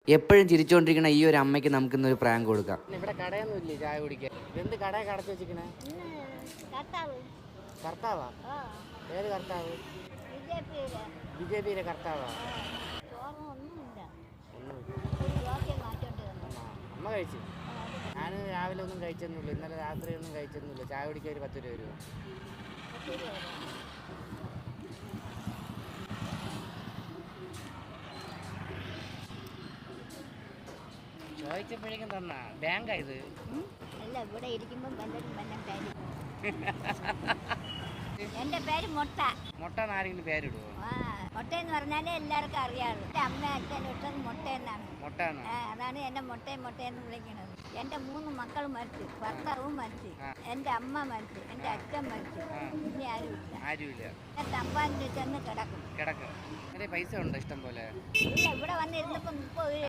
എപ്പോഴും ചിരിച്ചുകൊണ്ടിരിക്കുന്ന ഈ ഒരു അമ്മയ്ക്ക് നമുക്ക് ഇന്നൊരു പ്രാങ്ക് കൊടുക്കാം. ഇവിടെ കടയൊന്നും ഇല്ലേ ചായ കുടിക്കാൻ? എന്ത് കടയെ കടച്ചു വെച്ചിരിക്കണേ? കർത്താവാ? ഏത് കർത്താവ്? ബിജെപിയിലെ കർത്താവാ? അമ്മ കഴിച്ചു. ഞാൻ രാവിലെ ഒന്നും കഴിച്ചൊന്നുമില്ല, ഇന്നലെ രാത്രി ഒന്നും കഴിച്ചൊന്നുമില്ല. ചായ കുടിക്കാൻ ഒരു 10 രൂപ. ചോദിച്ചപ്പോഴേക്കും തന്നാ? ബാങ്കാ ഇത്? അല്ല, ഇവിടെ ഇരിക്കുമ്പോൾ എന്റെ പേര് മുട്ട. മുട്ട ആരെങ്കിലും പേരിടുവോ? മുട്ട എന്ന് പറഞ്ഞാലേ എല്ലാവർക്കും അറിയാമല്ലോ. എന്റെ അമ്മ അച്ഛൻ ഇട്ടത് മുട്ട എന്നാണ്. മുട്ടാണ്. അതാണ് എന്നെ മുട്ടയെന്ന് വിളിക്കുന്നത്. എന്റെ 3 മക്കൾ മരിച്ചു, ഭർത്താവും മരിച്ചു, എന്റെ അമ്മ മരിച്ചു, എന്റെ അച്ഛൻ മരിച്ചു. ഇനി ആരുമില്ല. ഞാൻ തമ്പാനിൽ ചെന്ന് കിടക്കും. പൈസ ഉണ്ടോ ഇഷ്ടം പോലെ? ഇല്ല, ഇവിടെ വന്നിരുന്നപ്പോ 30